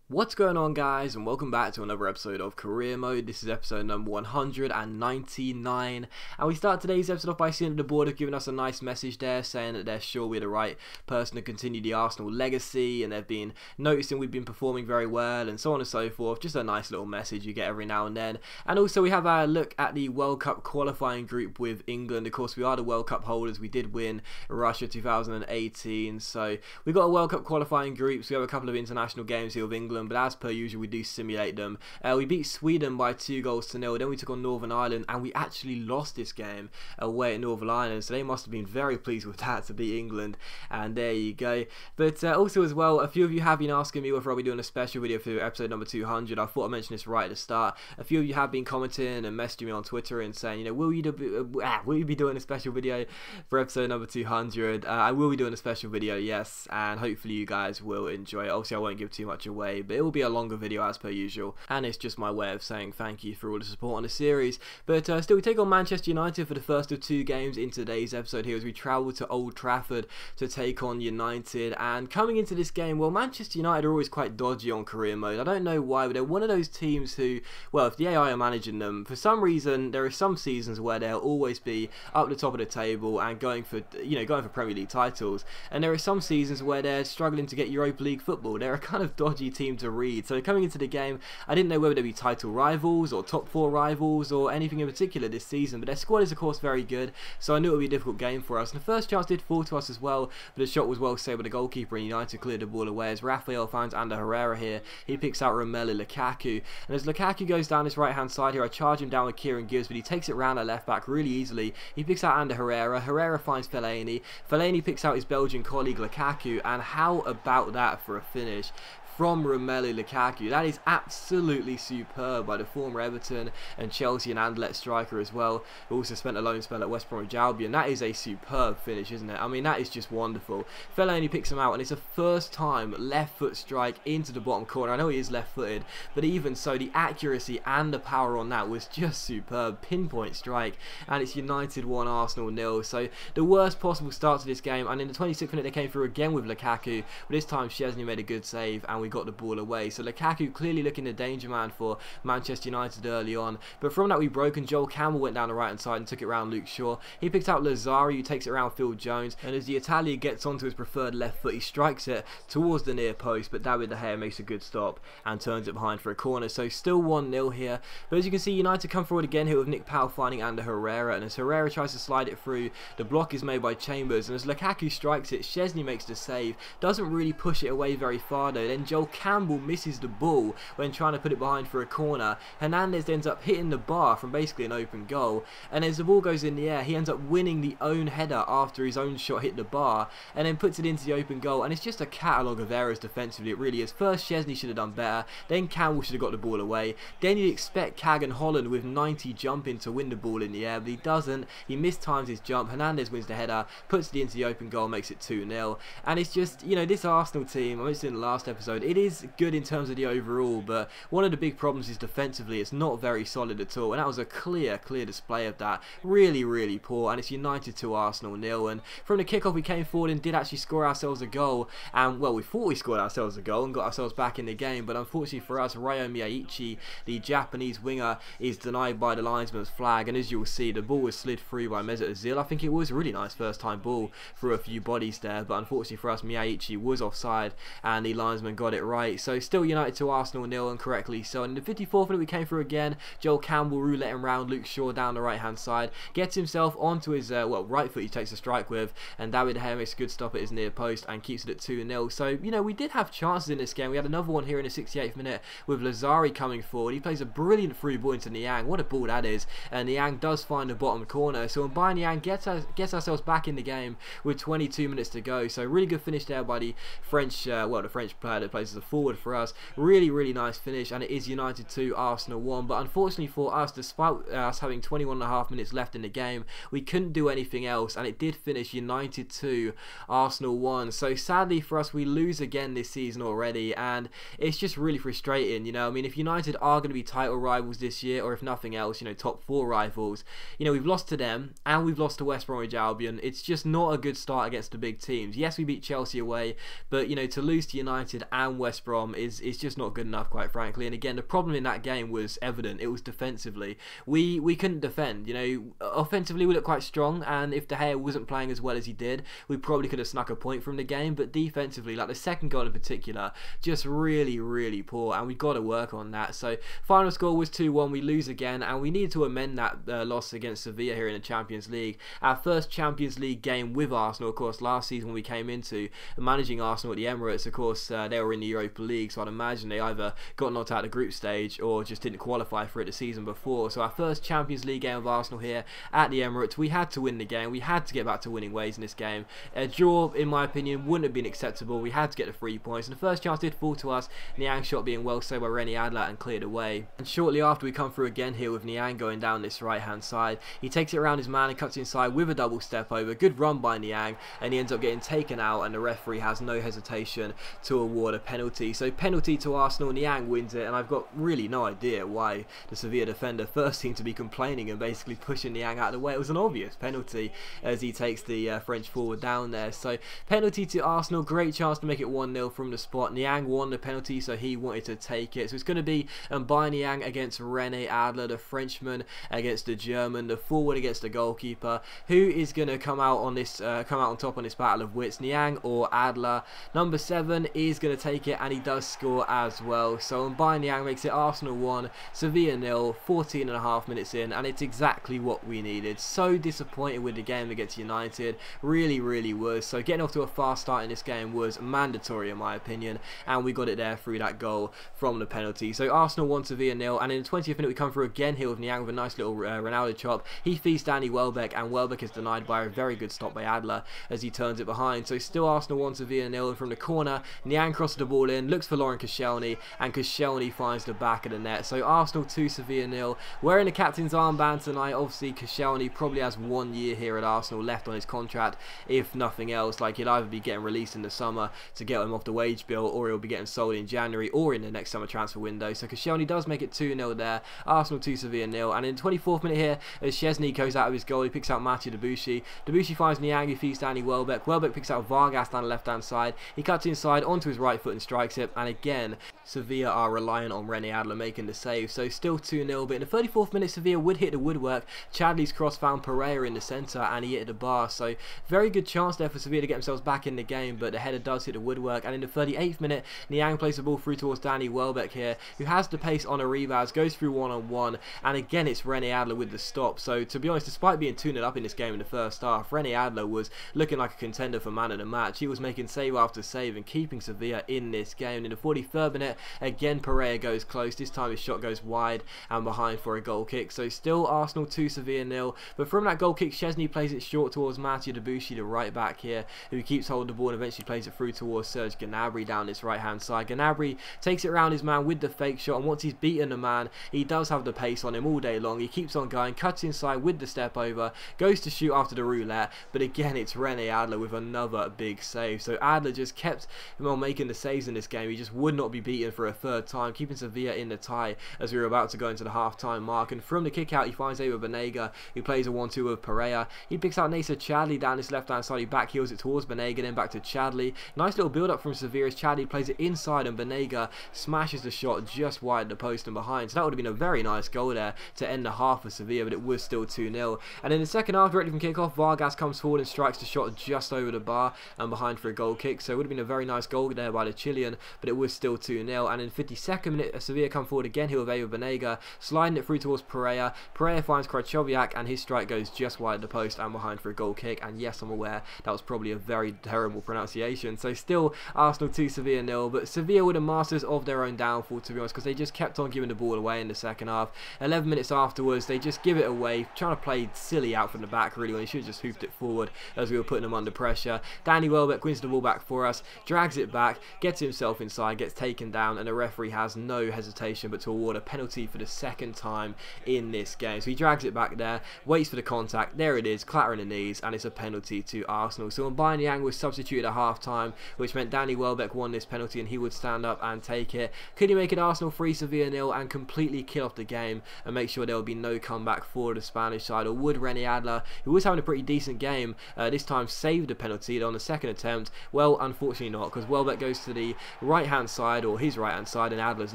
What's going on, guys, and welcome back to another episode of Career Mode. This is episode number 199, and we start today's episode off by seeing that the board have given us a nice message there saying that they're sure we're the right person to continue the Arsenal legacy, and they've been noticing we've been performing very well and so on and so forth. Just a nice little message you get every now and then. And also we have a look at the World Cup qualifying group with England. Of course, we are the World Cup holders. We did win Russia 2018, so we got a World Cup qualifying group, so we have a couple of international games here with England, but as per usual we do simulate them. We beat Sweden by 2-0, then we took on Northern Ireland and we actually lost this game away at Northern Ireland, so they must have been very pleased with that to beat England, and there you go. But also as well, a few of you have been asking me whether I'll be doing a special video for episode number 200. I thought I'd mention this right at the start. A few of you have been commenting and messaging me on Twitter and saying, you know, will you be doing a special video for episode number 200? I will be doing a special video, yes, and hopefully you guys will enjoy it. Obviously I won't give too much away, but it will be a longer video as per usual, and it's just my way of saying thank you for all the support on the series. But still, we take on Manchester United for the first of two games in today's episode here as we travel to Old Trafford to take on United. And coming into this game, well, Manchester United are always quite dodgy on career mode. I don't know why, but they're one of those teams who, well, if the AI are managing them, for some reason there are some seasons where they'll always be up the top of the table and going for Premier League titles, and there are some seasons where they're struggling to get Europa League football. They're a kind of dodgy team to read. So coming into the game, I didn't know whether they'd be title rivals or top 4 rivals or anything in particular this season, but their squad is of course very good, so I knew it would be a difficult game for us. And the first chance did fall to us as well, but the shot was well saved by the goalkeeper, and United cleared the ball away as Rafael finds Ander Herrera here. He picks out Romelu Lukaku, and as Lukaku goes down this right hand side here, I charge him down with Kieran Gibbs, but he takes it round at left back really easily. He picks out Ander Herrera. Herrera finds Fellaini. Fellaini picks out his Belgian colleague Lukaku, and how about that for a finish from Romelu Lukaku? That is absolutely superb by the former Everton and Chelsea and Anderlecht striker as well, who also spent a loan spell at West Bromwich Albion. That is a superb finish, isn't it? I mean, that is just wonderful. Fellaini picks him out, and it's a first time left foot strike into the bottom corner. I know he is left footed, but even so, the accuracy and the power on that was just superb. Pinpoint strike, and it's United 1, Arsenal 0. So the worst possible start to this game, and in the 26th minute they came through again with Lukaku, but this time Szczesny made a good save and we got the ball away. So Lukaku clearly looking the danger man for Manchester United early on, but from that we broke, and Joel Campbell went down the right hand side and took it round Luke Shaw. He picked out Lazari, who takes it around Phil Jones, and as the Italian gets onto his preferred left foot, he strikes it towards the near post, but David De Gea makes a good stop and turns it behind for a corner. So still 1-0 here, but as you can see, United come forward again here with Nick Powell finding Ander Herrera, and as Herrera tries to slide it through, the block is made by Chambers, and as Lukaku strikes it, Szczesny makes the save. Doesn't really push it away very far though. Then Joel Campbell misses the ball when trying to put it behind for a corner. Hernandez ends up hitting the bar from basically an open goal, and as the ball goes in the air, he ends up winning the own header after his own shot hit the bar, and then puts it into the open goal. And it's just a catalogue of errors defensively, it really is. First, Szczesny should have done better, then Campbell should have got the ball away, then you'd expect Kagan Holland with 90 jumping to win the ball in the air, but he doesn't. He mistimes his jump. Hernandez wins the header, puts it into the open goal, makes it 2-0. And it's just, you know, this Arsenal team, I mentioned in the last episode, it is good in terms of the overall, but one of the big problems is defensively. It's not very solid at all, and that was a clear display of that. Really poor, and it's United 2, Arsenal 0. And from the kickoff we came forward and did actually score ourselves a goal, and well, we thought we scored ourselves a goal and got ourselves back in the game, but unfortunately for us, Ryo Miyaichi, the Japanese winger, is denied by the linesman's flag, and as you'll see, the ball was slid through by Mesut Ozil. I think it was a really nice first time ball through a few bodies there, but unfortunately for us, Miyaichi was offside and the linesman got it right. So still United 2, Arsenal 0, and correctly so. And in the 54th minute we came through again. Joel Campbell rouletting round Luke Shaw down the right hand side, gets himself onto his right foot he takes a strike with, and David De Gea makes a good stop at his near post and keeps it at 2-0. So, you know, we did have chances in this game. We had another one here in the 68th minute with Lazari coming forward. He plays a brilliant through ball into Niang. What a ball that is, and Niang does find the bottom corner. So Mbaye Niang gets ourselves back in the game with 22 minutes to go. So really good finish there by the French the French player that plays as a forward for us. Really nice finish, and it is United 2, Arsenal 1. But unfortunately for us, despite us having 21.5 minutes left in the game, we couldn't do anything else, and it did finish United 2, Arsenal 1. So sadly for us, we lose again this season already, and it's just really frustrating. You know, I mean, if United are going to be title rivals this year, or if nothing else, you know, top 4 rivals, you know, we've lost to them and we've lost to West Bromwich Albion. It's just not a good start against the big teams. Yes, we beat Chelsea away, but you know, to lose to United and and West Brom is just not good enough, quite frankly. And again, the problem in that game was evident. It was defensively. We couldn't defend. You know, offensively we looked quite strong, and if De Gea wasn't playing as well as he did, we probably could have snuck a point from the game. But defensively, like the second goal in particular, just really poor, and we've got to work on that. So final score was 2-1. We lose again, and we need to amend that loss against Sevilla here in the Champions League. Our first Champions League game with Arsenal, of course, last season when we came into managing Arsenal at the Emirates. Of course, they were in the Europa League, so I'd imagine they either got knocked out of the group stage or just didn't qualify for it the season before. So our first Champions League game of Arsenal here at the Emirates, we had to win the game. We had to get back to winning ways in this game. A draw, in my opinion, wouldn't have been acceptable. We had to get the 3 points, and the first chance did fall to us. Niang's shot being well saved by Rene Adler and cleared away. And shortly after, we come through again here with Niang going down this right hand side. He takes it around his man and cuts inside with a double step over. Good run by Niang, and he ends up getting taken out, and the referee has no hesitation to award a penalty. So penalty to Arsenal. Niang wins it, and I've got really no idea why the Sevilla defender first seemed to be complaining and basically pushing Niang out of the way. It was an obvious penalty as he takes the French forward down there. So penalty to Arsenal. Great chance to make it 1-0 from the spot. Niang won the penalty, so he wanted to take it. So it's going to be Mbaye Niang against Rene Adler, the Frenchman against the German, the forward against the goalkeeper. Who is going to come out on this, come out on top on this battle of wits, Niang or Adler? Number 7 is going to take it, and he does score as well. So Mbaye Niang makes it Arsenal 1, Sevilla 0, 14.5 minutes in, and it's exactly what we needed. So disappointed with the game against United, really was. So getting off to a fast start in this game was mandatory in my opinion, and we got it there through that goal from the penalty. So Arsenal 1, Sevilla 0, and in the 20th minute we come through again here with Niang with a nice little Ronaldo chop. He feeds Danny Welbeck, and Welbeck is denied by a very good stop by Adler as he turns it behind. So still Arsenal 1, Sevilla 0, and from the corner Niang crosses the ball in, looks for Lauren Koscielny, and Koscielny finds the back of the net. So Arsenal 2, Sevilla 0. Wearing the captain's armband tonight. Obviously Koscielny probably has 1 year here at Arsenal left on his contract, if nothing else. Like, he'll either be getting released in the summer to get him off the wage bill, or he'll be getting sold in January or in the next summer transfer window. So Koscielny does make it 2-0 there. Arsenal 2, Sevilla 0. And in the 24th minute here, as Szczesny goes out of his goal, he picks out Mathieu Debuchy. Debuchy finds Niang, who feeds Danny Welbeck. Welbeck picks out Vargas down the left hand side. He cuts inside onto his right foot and strikes it. And again, Sevilla are reliant on Rene Adler making the save. So still 2-0. But in the 34th minute, Sevilla would hit the woodwork. Chadley's cross found Pereira in the centre, and he hit the bar. So very good chance there for Sevilla to get themselves back in the game, but the header does hit the woodwork. And in the 38th minute, Niang plays the ball through towards Danny Welbeck here, who has the pace on Arribas, goes through one-on-one, and again it's Rene Adler with the stop. So to be honest, despite being 2-0 up in this game in the first half, Rene Adler was looking like a contender for man of the match. He was making save after save and keeping Sevilla in this game. In the 43rd minute, again Pereira goes close. This time his shot goes wide and behind for a goal kick. So still Arsenal 2, Sevilla 0. But from that goal kick, Szczesny plays it short towards Mathieu Debuchy, the right back here, who keeps hold of the ball and eventually plays it through towards Serge Gnabry down this right hand side. Gnabry takes it around his man with the fake shot, and once he's beaten the man, he does have the pace on him all day long. He keeps on going, cuts inside with the step over, goes to shoot after the roulette, but again it's Rene Adler with another big save. So Adler just kept him on making the saves in this game. He just would not be beaten for a third time, keeping Sevilla in the tie as we were about to go into the half-time mark. And from the kick out, he finds Ava Banega, who plays a 1-2 with Pereira. He picks out Nacer Chadli down his left hand side. He back heels it towards Banega, then back to Chadli. Nice little build up from Sevilla as Chadli plays it inside, and Banega smashes the shot just wide the post and behind. So that would have been a very nice goal there to end the half for Sevilla, but it was still 2-0. And in the second half, directly from kick-off, Vargas comes forward and strikes the shot just over the bar and behind for a goal kick. So it would have been a very nice goal there by the Chilean, but it was still 2-0. And in the 52nd minute, Sevilla come forward again here with Ava Banega, sliding it through towards Pereira. Pereira finds Krychowiak, and his strike goes just wide the post and behind for a goal kick. And yes, I'm aware that was probably a very terrible pronunciation. So still Arsenal 2, Sevilla 0, but Sevilla were the masters of their own downfall, to be honest, because they just kept on giving the ball away in the second half. 11 minutes afterwards, they just give it away, trying to play silly out from the back really, when they should have just hoofed it forward as we were putting them under pressure. Danny Welbeck wins the ball back for us, drags it back, gets himself inside, gets taken down, and the referee has no hesitation but to award a penalty for the second time in this game. So he drags it back there, waits for the contact, there it is, clattering the knees, and it's a penalty to Arsenal. So Mbaye Niang was substituted at half time, which meant Danny Welbeck won this penalty and he would stand up and take it. Could he make it Arsenal 3, Sevilla 0 and completely kill off the game and make sure there would be no comeback for the Spanish side? Or would Rene Adler, who was having a pretty decent game, this time save the penalty on the second attempt? Well, unfortunately not, because Welbeck goes to the right hand side, or his right hand side, and Adler's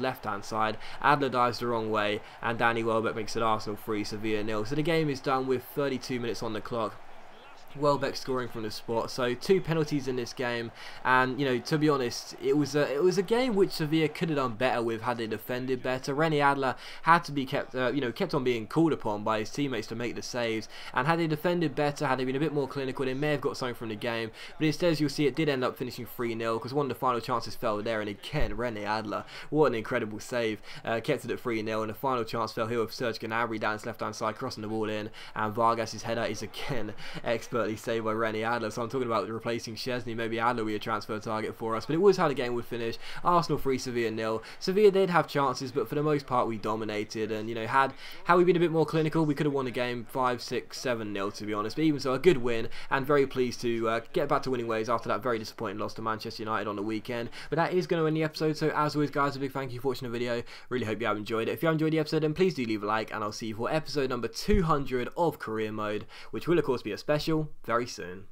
left hand side. Adler dives the wrong way, and Danny Welbeck makes it Arsenal 3, Sevilla 0. So the game is done with 32 minutes on the clock. Welbeck scoring from the spot, so 2 penalties in this game, and you know, to be honest, it was a game which Sevilla could have done better with had they defended better. Rene Adler had to be kept on being called upon by his teammates to make the saves, and had they defended better, had they been a bit more clinical, they may have got something from the game. But instead, as you'll see, it did end up finishing 3-0 because one of the final chances fell there, and again, Rene Adler, what an incredible save, kept it at 3-0, and the final chance fell here with Serge Gnabry down his left hand side, crossing the ball in, and Vargas's header is again expert saved by Rene Adler. So I'm talking about replacing Szczesny. Maybe Adler will be a transfer target for us, but it was how the game would finish. Arsenal 3, Sevilla 0. Sevilla did have chances, but for the most part we dominated, and you know, had we been a bit more clinical, we could have won the game 5, 6, 7-0 to be honest. But even so, a good win, and very pleased to get back to winning ways after that very disappointing loss to Manchester United on the weekend. But that is going to end the episode, so as always guys, a big thank you for watching the video. Really hope you have enjoyed it. If you have enjoyed the episode, then please do leave a like, and I'll see you for episode number 200 of Career Mode, which will of course be a special very soon.